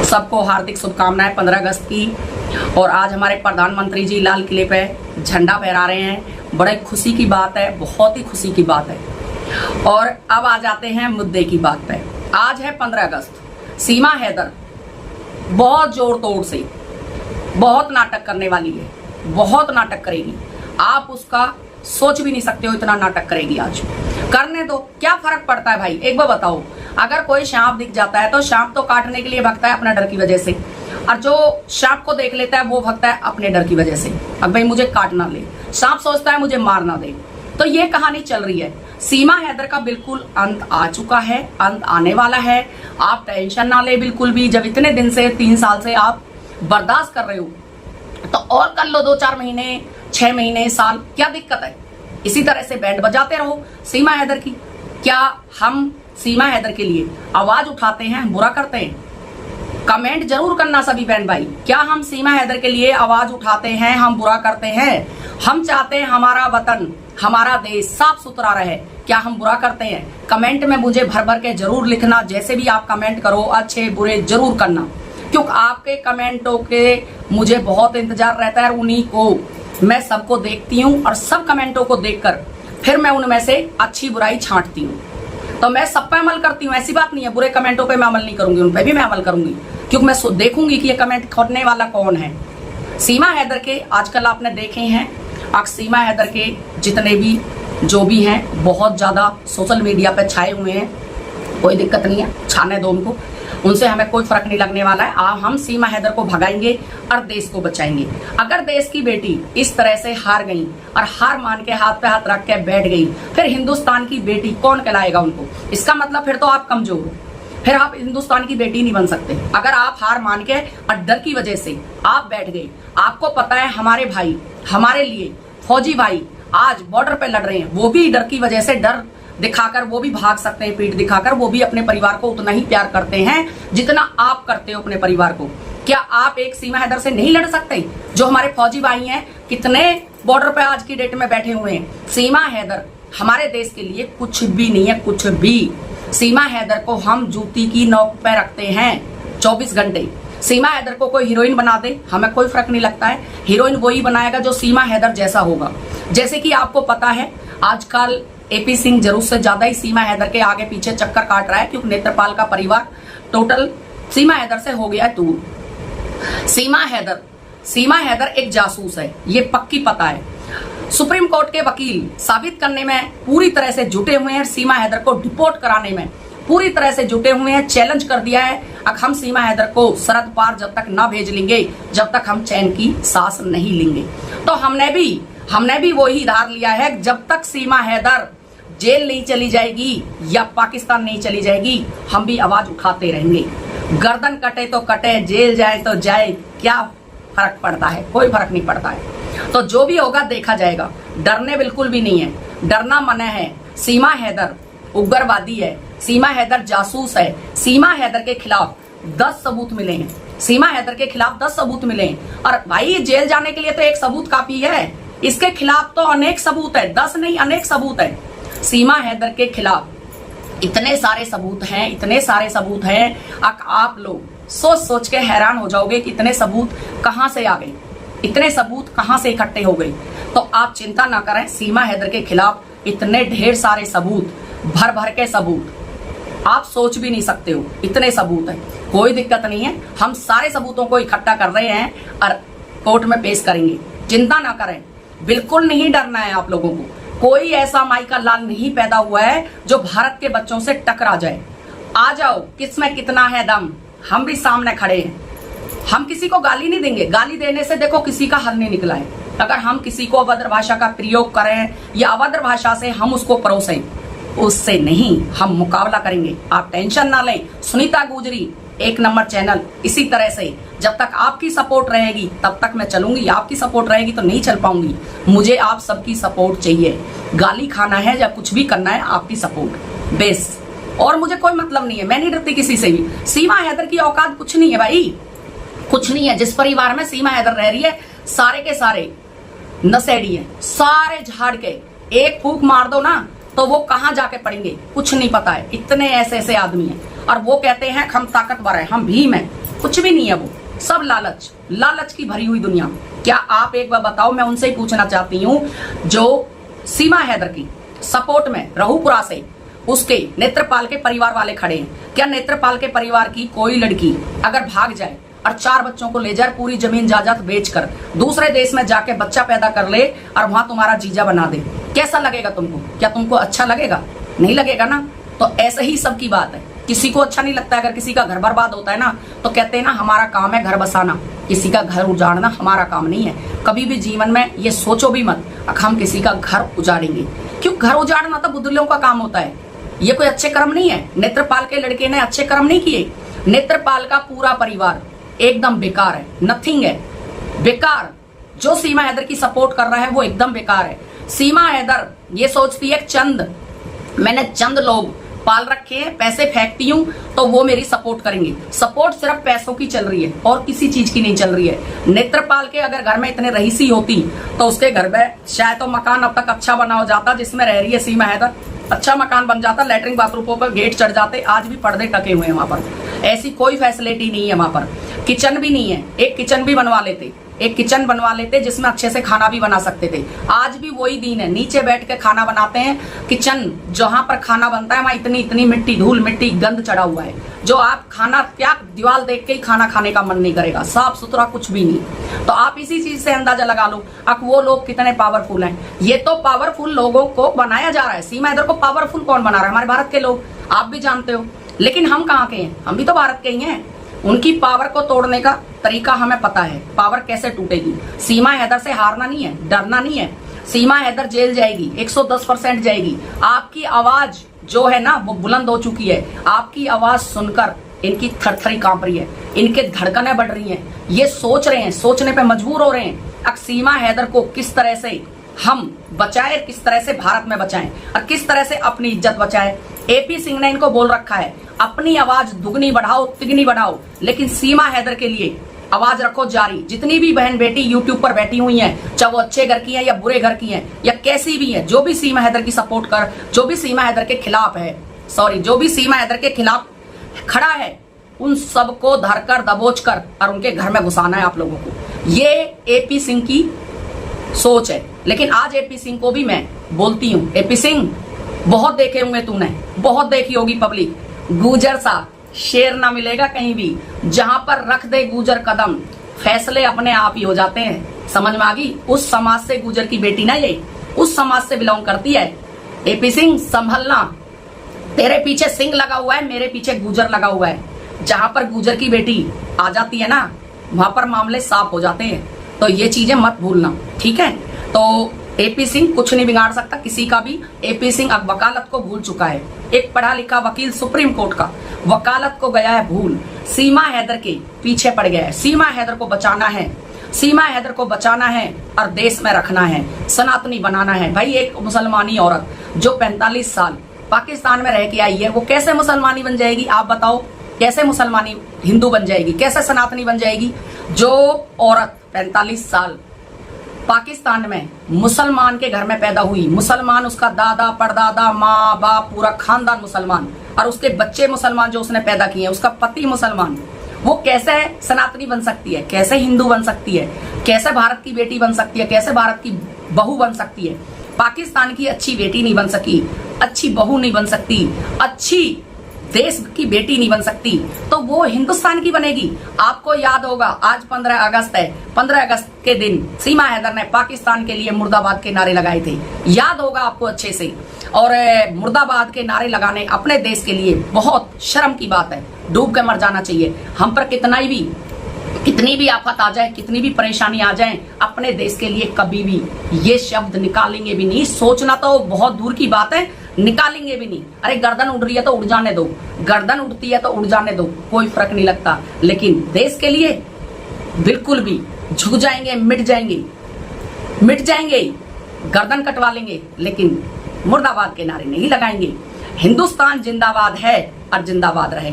सबको हार्दिक शुभकामनाएं 15 अगस्त की। और आज हमारे प्रधानमंत्री जी लाल किले पे झंडा फहरा रहे हैं। बड़े खुशी की बात है, बहुत ही खुशी की बात है। और अब आ जाते हैं मुद्दे की बात पे। आज है 15 अगस्त। सीमा हैदर बहुत जोर तोड़ से बहुत नाटक करने वाली है, बहुत नाटक करेगी। आप उसका सोच भी नहीं सकते हो इतना नाटक करेगी। आज करने दो, क्या फर्क पड़ता है भाई। एक बार बताओ, अगर कोई सांप दिख जाता है तो सांप तो काटने के लिए भगता है अपना डर की वजह से, और जो सांप को देख लेता है वो भगता है अपने डर की वजह से। अब भाई मुझे काट ना ले, सांप सोचता है मुझे मार ना दे। तो ये कहानी चल रही है। सीमा हैदर का बिल्कुल अंत आ चुका है, अंत आने वाला है। आप टेंशन ना ले बिल्कुल भी। जब इतने दिन से 3 साल से आप बर्दाश्त कर रहे हो तो और कर लो 2-4 महीने, 6 महीने, साल, क्या दिक्कत है। इसी तरह से बैंड बजाते रहो सीमा हैदर की। क्या हम सीमा हैदर के लिए आवाज उठाते हैं, बुरा करते हैं? कमेंट जरूर करना सभी बहन भाई। क्या हम सीमा हैदर के लिए आवाज उठाते हैं, हम बुरा करते हैं? हम चाहते हैं हमारा वतन, हमारा देश साफ सुथरा रहे। क्या हम बुरा करते हैं? कमेंट में मुझे भर भर के जरूर लिखना। जैसे भी आप कमेंट करो, अच्छे बुरे जरूर करना, क्योंकि आपके कमेंटों के मुझे बहुत इंतजार रहता है। उन्हीं को मैं सबको देखती हूँ और सब कमेंटों को देखकर फिर मैं उनमें से अच्छी बुराई छांटती हूँ। तो मैं सब पे अमल करती हूँ, ऐसी बात नहीं है। बुरे कमेंटों पे मैं अमल नहीं करूंगी, उन पे भी मैं अमल करूंगी, क्योंकि मैं देखूंगी कि ये कमेंट खोदने वाला कौन है। सीमा हैदर के आजकल आपने देखे हैं, सीमा हैदर के जितने भी जो भी हैं बहुत ज्यादा सोशल मीडिया पे छाए हुए हैं। कोई दिक्कत नहीं है, छाने दो उनको, उनसे हमें कोई फर्क नहीं लगने वाला है। हम सीमा हैदर को भगाएंगे और देश को बचाएंगे। अगर देश की बेटी इस तरह से हार गई और हार मान के हाथ पे हाथ रख के बैठ गई, फिर हिंदुस्तान की बेटी कौन कहलाएगा उनको? इसका मतलब फिर तो आप कमजोर हो, फिर आप हिंदुस्तान की बेटी नहीं बन सकते। अगर आप हार मान के और डर की वजह से आप बैठ गए। आपको पता है हमारे भाई, हमारे लिए फौजी भाई आज बॉर्डर पे लड़ रहे हैं, वो भी डर की वजह से, डर दिखाकर वो भी भाग सकते हैं, पीठ दिखाकर। वो भी अपने परिवार को उतना ही प्यार करते हैं जितना आप करते हो अपने परिवार को। क्या आप एक सीमा हैदर से नहीं लड़ सकते? जो हमारे फौजी भाई हैं, कितने बॉर्डर पे आज की डेट में बैठे हुए हैं। सीमा हैदर हमारे देश के लिए कुछ भी नहीं है, कुछ भी। सीमा हैदर को हम जूती की नोक पे रखते हैं 24 घंटे। सीमा हैदर को कोई हीरोइन बना दे, हमें कोई फर्क नहीं लगता है। हीरोइन वही बनाएगा जो सीमा हैदर जैसा होगा। जैसे कि आपको पता है आजकल एपी सिंह जरूर से ज्यादा ही सीमा हैदर के आगे पीछे चक्कर काट रहा है, क्योंकि नेत्रपाल का परिवार टोटल सीमा हैदर से हो गया है दूर। सीमा हैदर एक जासूस है, ये पक्की पता है। सुप्रीम कोर्ट के वकील साबित करने में पूरी तरह से जुटे हुए हैं, सीमा हैदर को डिपोर्ट कराने में पूरी तरह से जुटे हुए हैं। चैलेंज कर दिया है, अब हम सीमा हैदर को सरहद पार जब तक ना भेज लेंगे, जब तक हम चैन की सांस नहीं लेंगे। तो हमने भी वही धार लिया है, जब तक सीमा हैदर जेल नहीं चली जाएगी या पाकिस्तान नहीं चली जाएगी, हम भी आवाज उठाते रहेंगे। गर्दन कटे तो कटे, जेल जाए तो जाए, क्या फर्क पड़ता है? कोई फर्क नहीं पड़ता है। तो जो भी होगा देखा जाएगा। डरने बिल्कुल भी नहीं है, डरना मना है। सीमा हैदर उग्रवादी है, सीमा हैदर जासूस है। सीमा हैदर के खिलाफ 10 सबूत मिले हैं, सीमा हैदर के खिलाफ 10 सबूत मिले हैं। और भाई जेल जाने के लिए तो एक सबूत काफी है, इसके खिलाफ तो अनेक सबूत है, 10 नहीं अनेक सबूत है। सीमा हैदर के खिलाफ इतने सारे सबूत हैं, इतने सारे सबूत हैं। आप लोग सोच सोच के हैरान हो जाओगे कि इतने सबूत कहां से आ गए, इतने सबूत कहां से इकट्ठे हो गए। तो आप चिंता ना करें, सीमा हैदर के खिलाफ इतने ढेर सारे सबूत, भर भर के सबूत, आप सोच भी नहीं सकते हो, इतने सबूत हैं। कोई दिक्कत नहीं है, हम सारे सबूतों को इकट्ठा कर रहे हैं और कोर्ट में पेश करेंगे। चिंता ना करें, बिल्कुल नहीं डरना है आप लोगों को। कोई ऐसा माई का लाल नहीं पैदा हुआ है जो भारत के बच्चों से टकरा जाए। आ जाओ, किसमें कितना है दम, हम भी सामने खड़े हैं। हम किसी को गाली नहीं देंगे, गाली देने से देखो किसी का हल नहीं निकला है। अगर हम किसी को अभद्र भाषा का प्रयोग करें या अभद्र भाषा से हम उसको परोसें, उससे नहीं, हम मुकाबला करेंगे। आप टेंशन ना लें। सुनीता गुजरी 1 नंबर चैनल। इसी तरह से जब तक आपकी सपोर्ट रहेगी तब तक मैं चलूंगी, आपकी सपोर्ट रहेगी तो नहीं चल पाऊंगी। मुझे आप सबकी सपोर्ट चाहिए। गाली खाना है या कुछ भी करना है, आपकी सपोर्ट बेस। और मुझे कोई मतलब नहीं है, मैं नहीं डरती किसी से भी। सीमा हैदर की औकात कुछ नहीं है भाई, कुछ नहीं है। जिस परिवार में सीमा हैदर रह रही है, सारे के सारे नशेड़ी है, सारे झाड़ के एक फूक मार दो ना तो वो कहां जाके पड़ेंगे कुछ नहीं पता है। इतने ऐसे ऐसे आदमी हैं और वो कहते हैं हम ताकतवर है, हम भीम है। कुछ भी नहीं है, वो सब लालच, लालच की भरी हुई दुनिया। क्या आप एक बार बताओ, मैं उनसे ही पूछना चाहती हूँ जो सीमा हैदर की सपोर्ट में रहुपुरा से उसके नेत्रपाल के परिवार वाले खड़े हैं, क्या नेत्रपाल के परिवार की कोई लड़की अगर भाग जाए और 4 बच्चों को ले जाए, पूरी जमीन जायदाद बेचकर दूसरे देश में जाके बच्चा पैदा कर ले और वहां तुम्हारा जीजा बना दे, कैसा लगेगा तुमको? क्या तुमको अच्छा लगेगा? नहीं लगेगा ना। तो ऐसे ही सबकी बात है, किसी को अच्छा नहीं लगता। अगर किसी का घर बर्बाद होता है ना तो कहते हैं ना हमारा काम है घर बसाना, किसी का घर उजाड़ना हमारा काम नहीं है। कभी भी जीवन में ये सोचो भी मत हम किसी का घर उजाड़ेंगे। क्यों? घर उजाड़ना तो बुद्धुलों का काम होता है, ये कोई अच्छे कर्म नहीं है। नेत्रपाल के लड़के ने अच्छे कर्म नहीं किए। नेत्रपाल का पूरा परिवार एकदम बेकार है, नथिंग है, बेकार। जो सीमा हैदर की सपोर्ट कर रहा है वो एकदम बेकार है। सीमा हैदर ये सोचती है मैंने चंद लोग पाल रखे हैं, पैसे फेंकती हूँ तो वो मेरी सपोर्ट करेंगे। सपोर्ट सिर्फ पैसों की चल रही है और किसी चीज की नहीं चल रही है। नेत्रपाल के अगर घर में इतने रईसी होती तो उसके घर में शायद तो मकान अब तक अच्छा बना हो जाता जिसमें रह रही है सीमा हैदर। अच्छा मकान बन जाता, लैट्रिन बाथरूमों पर गेट चढ़ जाते, आज भी पर्दे टके हुए हैं वहां पर। ऐसी कोई फैसिलिटी नहीं है वहां पर, किचन भी नहीं है। एक किचन भी बनवा लेते, एक किचन बनवा लेते जिसमें अच्छे से खाना भी बना सकते थे। आज भी वही दिन है, नीचे बैठ के खाना बनाते हैं। किचन जहां पर खाना बनता है वहां इतनी इतनी मिट्टी, धूल मिट्टी, गंद चढ़ा हुआ है जो आप खाना क्या दीवार देख के ही खाना खाने का मन नहीं करेगा, साफ सुथरा कुछ भी नहीं। तो आप इसी चीज से अंदाजा लगा लो अब वो लोग कितने पावरफुल हैं। ये तो पावरफुल लोगों को बनाया जा रहा है। सीमा हैदर को पावरफुल कौन बना रहा है? हमारे भारत के लोग, आप भी जानते हो। लेकिन हम कहाँ के हैं? हम भी तो भारत के ही हैं। उनकी पावर को तोड़ने का तरीका हमें पता है, पावर कैसे टूटेगी। सीमा हैदर से हारना नहीं है, डरना नहीं है। सीमा हैदर जेल जाएगी, 110% जाएगी। आपकी आवाज जो है ना वो बुलंद हो चुकी है। आपकी आवाज सुनकर इनकी थरथरी कांप रही है, इनके धड़कनें बढ़ रही हैं। ये सोच रहे हैं, सोचने पे मजबूर हो रहे हैं अब सीमा हैदर को किस तरह से हम बचाए, किस तरह से भारत में बचाएं और किस तरह से अपनी इज्जत बचाएं। एपी सिंह ने इनको बोल रखा है अपनी आवाज दुगनी बढ़ाओ तिगनी बढ़ाओ, लेकिन सीमा हैदर के लिए आवाज रखो जारी। जितनी भी बहन बेटी यूट्यूब पर बैठी हुई हैं, चाहे वो अच्छे घर की हैं या बुरे घर की हैं या कैसी भी हैं, जो भी सीमा हैदर की सपोर्ट कर, जो भी सीमा हैदर के खिलाफ है, जो भी सीमा हैदर के खिलाफ खड़ा है, उन सबको धरकर दबोच कर और उनके घर में घुसाना है आप लोगों को। ये एपी सिंह की सोच है। लेकिन आज एपी सिंह को भी मैं बोलती हूँ, एपी सिंह बहुत देखे होंगे तूने, बहुत देखी होगी पब्लिक। गुजर सा शेर ना मिलेगा कहीं भी, जहां पर रख दे गुजर कदम फैसले अपने आप ही हो जाते हैं। समझ में आ गई? उस समाज से गुजर की बेटी ना, ये उस समाज से बिलोंग करती है। एपी सिंह संभलना, तेरे पीछे सिंह लगा हुआ है, मेरे पीछे गुजर लगा हुआ है। जहां पर गुजर की बेटी आ जाती है ना वहां पर मामले साफ हो जाते हैं। तो ये चीजें मत भूलना, ठीक है? तो एपी सिंह कुछ नहीं बिगाड़ सकता किसी का भी। एपी सिंह अब वकालत को भूल चुका है। एक पढ़ा लिखा वकील सुप्रीम कोर्ट का वकालत को गया है भूल, सीमा हैदर के पीछे पड़ गया है। सीमा हैदर को बचाना है, सीमा हैदर को बचाना है और देश में रखना है, सनातनी बनाना है। भाई एक मुसलमानी औरत जो 45 साल पाकिस्तान में रह के आई है वो कैसे मुसलमानी बन जाएगी? आप बताओ, कैसे मुसलमानी हिंदू बन जाएगी, कैसे सनातनी बन जाएगी? जो औरत 45 साल पाकिस्तान में मुसलमान के घर में पैदा हुई, मुसलमान, उसका दादा परदादा माँ बाप पूरा खानदान मुसलमान, और उसके बच्चे मुसलमान जो उसने पैदा किए, उसका पति मुसलमान, वो कैसे सनातनी बन सकती है? कैसे हिंदू बन सकती है? कैसे भारत की बेटी बन सकती है? कैसे भारत की बहू बन सकती है? पाकिस्तान की अच्छी बेटी नहीं बन सकी, अच्छी बहू नहीं बन सकती, अच्छी देश की बेटी नहीं बन सकती, तो वो हिंदुस्तान की बनेगी। आपको याद होगा आज 15 अगस्त है, 15 अगस्त के दिन सीमा हैदर ने पाकिस्तान के लिए मुर्दाबाद के नारे लगाए थे, याद होगा आपको अच्छे से। और मुर्दाबाद के नारे लगाने अपने देश के लिए बहुत शर्म की बात है, डूब के मर जाना चाहिए। हम पर कितनी भी आफत आ जाए, कितनी भी परेशानी आ जाए, अपने देश के लिए कभी भी ये शब्द निकालेंगे भी नहीं। सोचना तो बहुत दूर की बात है, निकालेंगे भी नहीं। अरे गर्दन उड़ रही है तो उड़ जाने दो, गर्दन उड़ती है तो उड़ जाने दो, कोई फर्क नहीं लगता। लेकिन देश के लिए बिल्कुल भी झुक जाएंगे, मिट जाएंगे, गर्दन कटवा लेंगे, लेकिन मुर्दाबाद के नारे नहीं लगाएंगे। हिंदुस्तान जिंदाबाद है और जिंदाबाद रहेगा।